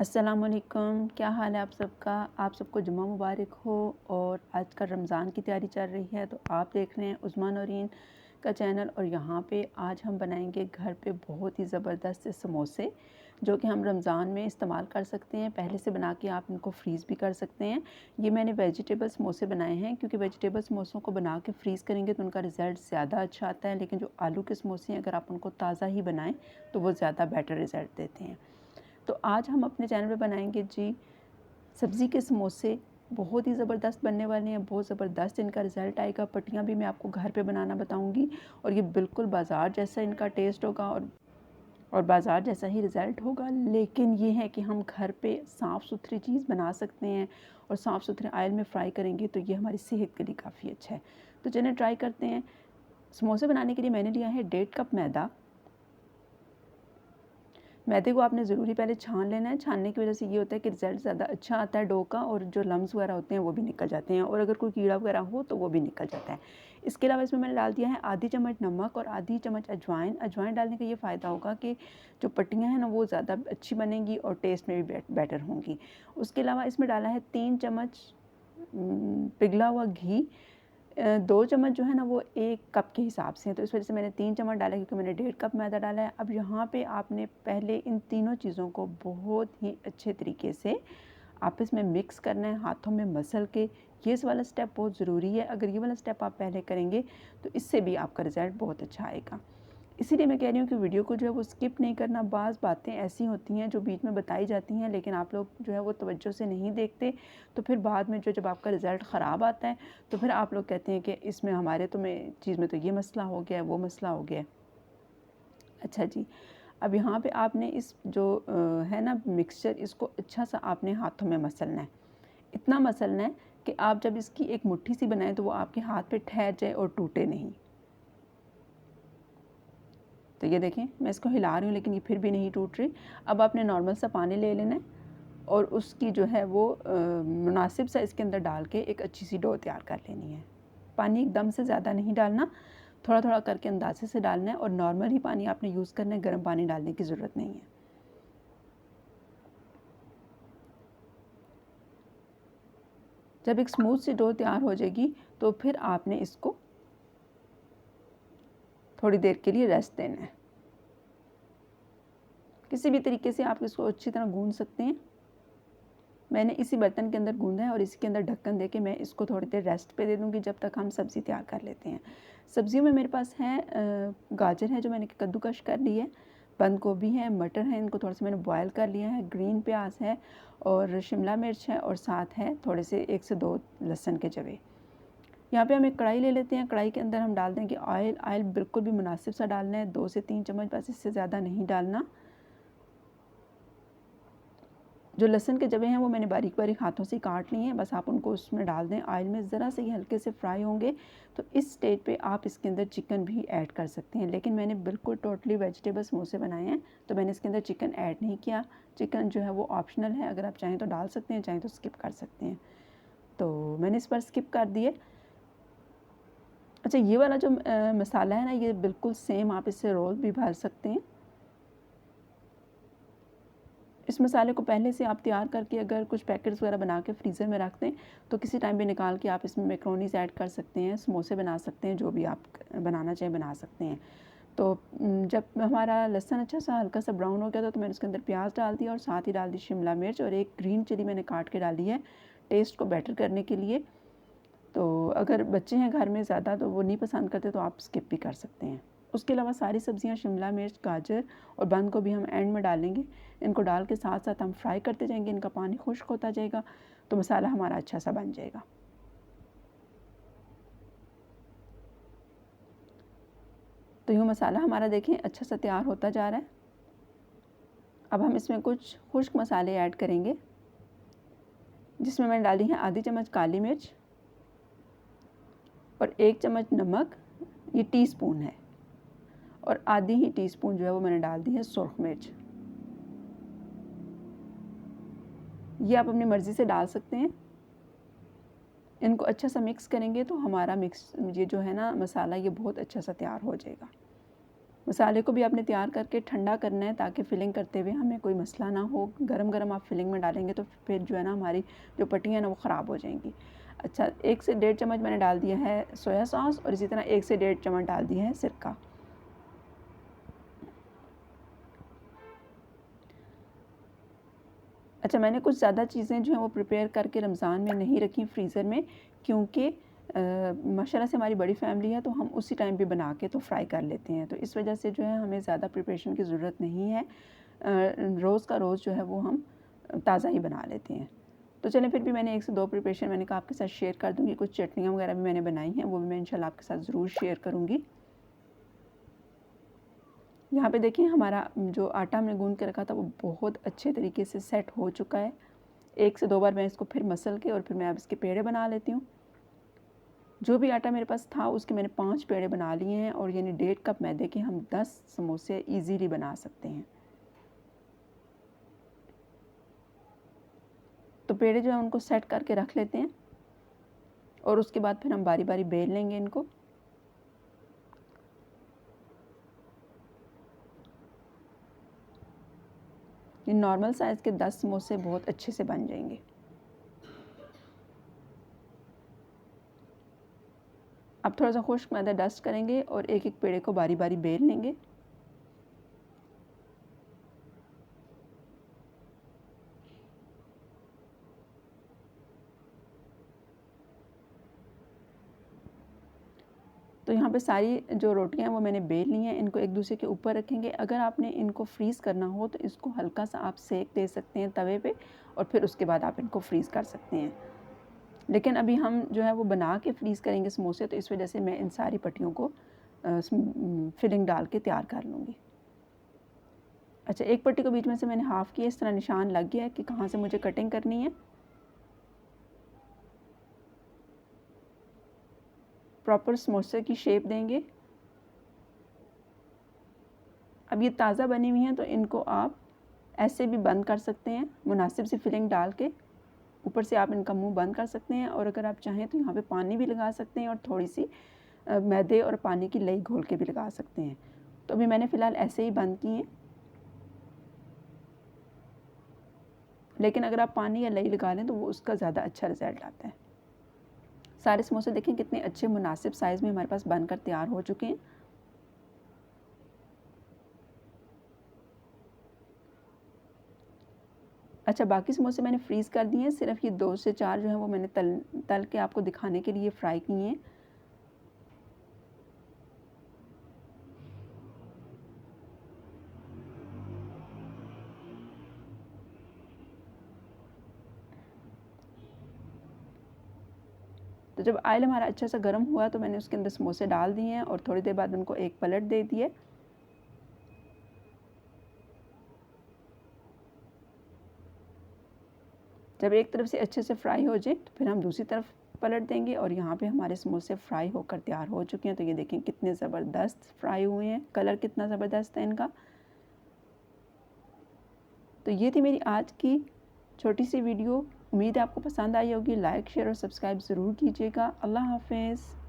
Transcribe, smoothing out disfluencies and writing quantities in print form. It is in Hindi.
अस्सलामुअलैकुम, क्या हाल है आप सबका। आप सबको जुम्मा मुबारक हो। और आजकल रमज़ान की तैयारी चल रही है, तो आप देख रहे हैं उस्मान नौरीन का चैनल। और यहाँ पे आज हम बनाएंगे घर पे बहुत ही ज़बरदस्त से समोसे, जो कि हम रमज़ान में इस्तेमाल कर सकते हैं। पहले से बना के आप इनको फ्रीज़ भी कर सकते हैं। ये मैंने वेजिटेबल समोसे बनाए हैं, क्योंकि वेजिटेबल समोसों को बना के फ्रीज़ करेंगे तो उनका रिज़ल्ट ज़्यादा अच्छा आता है। लेकिन जो आलू के समोसे हैं, अगर आप उनको ताज़ा ही बनाएँ तो वो ज़्यादा बेटर रिज़ल्ट देते हैं। तो आज हम अपने चैनल पे बनाएंगे जी सब्ज़ी के समोसे। बहुत ही ज़बरदस्त बनने वाले हैं, बहुत ज़बरदस्त इनका रिज़ल्ट आएगा। पट्टियाँ भी मैं आपको घर पे बनाना बताऊंगी, और ये बिल्कुल बाज़ार जैसा इनका टेस्ट होगा और बाज़ार जैसा ही रिज़ल्ट होगा। लेकिन ये है कि हम घर पे साफ़ सुथरी चीज़ बना सकते हैं, और साफ़ सुथरे ऑयल में फ्राई करेंगे तो ये हमारी सेहत के लिए काफ़ी अच्छा है। तो चलिए ट्राई करते हैं। समोसे बनाने के लिए मैंने लिया है 1.5 कप मैदा। मैदे को आपने ज़रूरी पहले छान लेना है। छानने की वजह से ये होता है कि रिज़ल्ट ज़्यादा अच्छा आता है डो का, और जो लम्स वगैरह होते हैं वो भी निकल जाते हैं, और अगर कोई कीड़ा वगैरह हो तो वो भी निकल जाता है। इसके अलावा इसमें मैंने डाल दिया है आधी चम्मच नमक और आधी चम्मच अजवाइन। अजवाइन डालने का ये फ़ायदा होगा कि जो पट्टियाँ हैं ना वो ज़्यादा अच्छी बनेंगी और टेस्ट में भी बेटर होंगी। उसके अलावा इसमें डाला है 3 चम्मच पिघला हुआ घी। 2 चम्मच जो है ना वो 1 कप के हिसाब से हैं, तो इस वजह से मैंने 3 चम्मच डाला, क्योंकि मैंने 1.5 कप मैदा डाला है। अब यहाँ पे आपने पहले इन तीनों चीज़ों को बहुत ही अच्छे तरीके से आपस में मिक्स करना है, हाथों में मसल के। ये वाला स्टेप बहुत ज़रूरी है। अगर ये वाला स्टेप आप पहले करेंगे तो इससे भी आपका रिज़ल्ट बहुत अच्छा आएगा। इसीलिए मैं कह रही हूँ कि वीडियो को जो है वो स्किप नहीं करना। बाज़ बातें ऐसी होती हैं जो बीच में बताई जाती हैं, लेकिन आप लोग जो है वो तवज्जो से नहीं देखते। तो फिर बाद में जब आपका रिज़ल्ट ख़राब आता है तो फिर आप लोग कहते हैं कि इसमें हमारे तो में चीज़ में तो ये मसला हो गया है, वो मसला हो गया है। अच्छा जी, अब यहाँ पे आपने इस जो है ना मिक्सचर, इसको अच्छा सा आपने हाथों में मसलना है। इतना मसलना है कि आप जब इसकी एक मुट्ठी सी बनाएं तो वो आपके हाथ पे ठहर जाए और टूटे नहीं। तो ये देखें, मैं इसको हिला रही हूँ लेकिन ये फिर भी नहीं टूट रही। अब आपने नॉर्मल सा पानी ले लेना है, और उसकी जो है वो मुनासिब सा इसके अंदर डाल के एक अच्छी सी डो तैयार कर लेनी है। पानी एकदम से ज़्यादा नहीं डालना, थोड़ा थोड़ा करके अंदाजे से डालना है, और नॉर्मल ही पानी आपने यूज़ करना है, गर्म पानी डालने की ज़रूरत नहीं है। जब एक स्मूथ सी डो तैयार हो जाएगी तो फिर आपने इसको थोड़ी देर के लिए रेस्ट देना है। किसी भी तरीके से आप इसको अच्छी तरह गूंद सकते हैं। मैंने इसी बर्तन के अंदर गूंदा है, और इसके अंदर ढक्कन दे के मैं इसको थोड़ी देर रेस्ट पे दे दूँगी जब तक हम सब्ज़ी तैयार कर लेते हैं। सब्ज़ियों में मेरे पास है गाजर है जो मैंने कद्दूकश कर ली है, बंद गोभी है, मटर है, इनको थोड़ा सा मैंने बॉयल कर लिया है, ग्रीन प्याज है, और शिमला मिर्च है, और साथ है थोड़े से 1 से 2 लहसुन के जवे। यहाँ पे हम एक कढ़ाई ले लेते हैं। कढ़ाई के अंदर हम डाल देंगे ऑयल। ऑयल बिल्कुल भी मुनासिब सा डालना है, 2 से 3 चम्मच, बस इससे ज़्यादा नहीं डालना। जो लहसुन के जवे हैं वो मैंने बारीक बारीक हाथों से काट लिए हैं, बस आप उनको उसमें डाल दें ऑयल में। ज़रा से ये हल्के से फ्राई होंगे तो इस स्टेज पे आप इसके अंदर चिकन भी ऐड कर सकते हैं। लेकिन मैंने बिल्कुल टोटली वेजिटेबल समोसे बनाए हैं, तो मैंने इसके अंदर चिकन ऐड नहीं किया। चिकन जो है वो ऑप्शनल है, अगर आप चाहें तो डाल सकते हैं, चाहें तो स्किप कर सकते हैं। तो मैंने इस पर स्किप कर दिए। अच्छा, ये वाला जो मसाला है ना, ये बिल्कुल सेम आप इससे रोल भी भर सकते हैं। इस मसाले को पहले से आप तैयार करके अगर कुछ पैकेट्स वगैरह बना के फ्रीज़र में रख दें तो किसी टाइम भी निकाल के आप इसमें मैक्रोनीज़ ऐड कर सकते हैं, समोसे बना सकते हैं, जो भी आप बनाना चाहें बना सकते हैं। तो जब हमारा लहसुन अच्छा सा हल्का सा ब्राउन हो गया था तो मैंने उसके अंदर प्याज डाल दिया, और साथ ही डाल दी शिमला मिर्च, और एक ग्रीन चिली मैंने काट के डाली है टेस्ट को बेटर करने के लिए। तो अगर बच्चे हैं घर में ज़्यादा तो वो नहीं पसंद करते तो आप स्किप भी कर सकते हैं। उसके अलावा सारी सब्जियां, शिमला मिर्च, गाजर और बंद गोभी हम एंड में डालेंगे। इनको डाल के साथ साथ हम फ्राई करते जाएंगे, इनका पानी खुश्क होता जाएगा तो मसाला हमारा अच्छा सा बन जाएगा। तो यूँ मसाला हमारा देखें अच्छा सा तैयार होता जा रहा है। अब हम इसमें कुछ खुश्क मसाले ऐड करेंगे, जिसमें मैंने डाली है आधी चम्मच काली मिर्च और 1 चम्मच नमक, ये टीस्पून है, और आधी ही टीस्पून जो है वो मैंने डाल दी है सुरख मिर्च। ये आप अपनी मर्ज़ी से डाल सकते हैं। इनको अच्छा सा मिक्स करेंगे तो हमारा मिक्स ये जो है ना मसाला, ये बहुत अच्छा सा तैयार हो जाएगा। मसाले को भी आपने तैयार करके ठंडा करना है ताकि फ़िलिंग करते हुए हमें कोई मसला ना हो। गरम गरम आप फ़िलिंग में डालेंगे तो फिर जो है ना हमारी जो पट्टियाँ हैं ना वो ख़राब हो जाएंगी। अच्छा, 1 से 1.5 चम्मच मैंने डाल दिया है सोया सॉस और इसी तरह 1 से 1.5 चम्मच डाल दिया है सिरका। अच्छा, मैंने कुछ ज़्यादा चीज़ें जो हैं वो प्रिपेयर करके रमज़ान में नहीं रखी फ्रीज़र में, क्योंकि माशाल्लाह से हमारी बड़ी फैमिली है तो हम उसी टाइम पे बना के तो फ्राई कर लेते हैं, तो इस वजह से जो है हमें ज़्यादा प्रिपरेशन की ज़रूरत नहीं है। रोज़ का रोज़ जो है वो हम ताज़ा ही बना लेते हैं। तो चलें, फिर भी मैंने 1 से 2 प्रिपरेशन मैंने कहा आपके साथ शेयर कर दूँगी। कुछ चटनियाँ वगैरह भी मैंने बनाई हैं, वो भी मैं इंशाल्लाह आपके साथ ज़रूर शेयर करूँगी। यहाँ पे देखिए हमारा जो आटा हमने गूँध के रखा था वो बहुत अच्छे तरीके से सेट हो चुका है। 1 से 2 बार मैं इसको फिर मसल के और फिर मैं अब इसके पेड़े बना लेती हूँ। जो भी आटा मेरे पास था उसके मैंने 5 पेड़े बना लिए हैं और यानी 1.5 कप मैदे के हम 10 समोसे ईज़िली बना सकते हैं। तो पेड़े जो हैं उनको सेट करके रख लेते हैं और उसके बाद फिर हम बारी-बारी बेल लेंगे इनको। ये नॉर्मल साइज़ के 10 समोसे बहुत अच्छे से बन जाएंगे। अब थोड़ा सा खुश्क मैदा डस्ट करेंगे और एक-एक पेड़े को बारी-बारी बेल लेंगे। तो यहाँ पे सारी जो रोटियाँ हैं वो मैंने बेल ली हैं, इनको एक दूसरे के ऊपर रखेंगे। अगर आपने इनको फ्रीज़ करना हो तो इसको हल्का सा आप सेक दे सकते हैं तवे पे और फिर उसके बाद आप इनको फ्रीज़ कर सकते हैं। लेकिन अभी हम जो है वो बना के फ्रीज़ करेंगे समोसे, तो इस वजह से मैं इन सारी पट्टियों को फिलिंग डाल के तैयार कर लूँगी। अच्छा, एक पट्टी को बीच में से मैंने हाफ़ किया, इस तरह निशान लग गया है कि कहाँ से मुझे कटिंग करनी है। प्रॉपर समोसे की शेप देंगे। अब ये ताज़ा बनी हुई हैं तो इनको आप ऐसे भी बंद कर सकते हैं, मुनासिब सी फिलिंग डाल के ऊपर से आप इनका मुंह बंद कर सकते हैं और अगर आप चाहें तो यहाँ पे पानी भी लगा सकते हैं और थोड़ी सी मैदे और पानी की लई घोल के भी लगा सकते हैं। तो अभी मैंने फ़िलहाल ऐसे ही बंद किए हैं, लेकिन अगर आप पानी या लई लगा लें तो वो उसका ज़्यादा अच्छा रिज़ल्ट आता है। सारे समोसे देखें कितने अच्छे मुनासिब साइज़ में हमारे पास बनकर तैयार हो चुके हैं। अच्छा, बाकी समोसे मैंने फ्रीज़ कर दिए हैं, सिर्फ़ ये 2 से 4 जो हैं वो मैंने तल के आपको दिखाने के लिए फ्राई किए हैं। तो जब ऑयल हमारा अच्छा सा गर्म हुआ तो मैंने उसके अंदर समोसे डाल दिए हैं और थोड़ी देर बाद उनको एक पलट दे दी है। जब एक तरफ से अच्छे से फ्राई हो जाए तो फिर हम दूसरी तरफ पलट देंगे और यहाँ पे हमारे समोसे फ्राई होकर तैयार हो चुके हैं। तो ये देखें कितने ज़बरदस्त फ्राई हुए हैं, कलर कितना ज़बरदस्त है इनका। तो ये थी मेरी आज की छोटी सी वीडियो। उम्मीद है आपको पसंद आई होगी। लाइक, शेयर और सब्सक्राइब ज़रूर कीजिएगा। अल्लाह हाफ़िज़।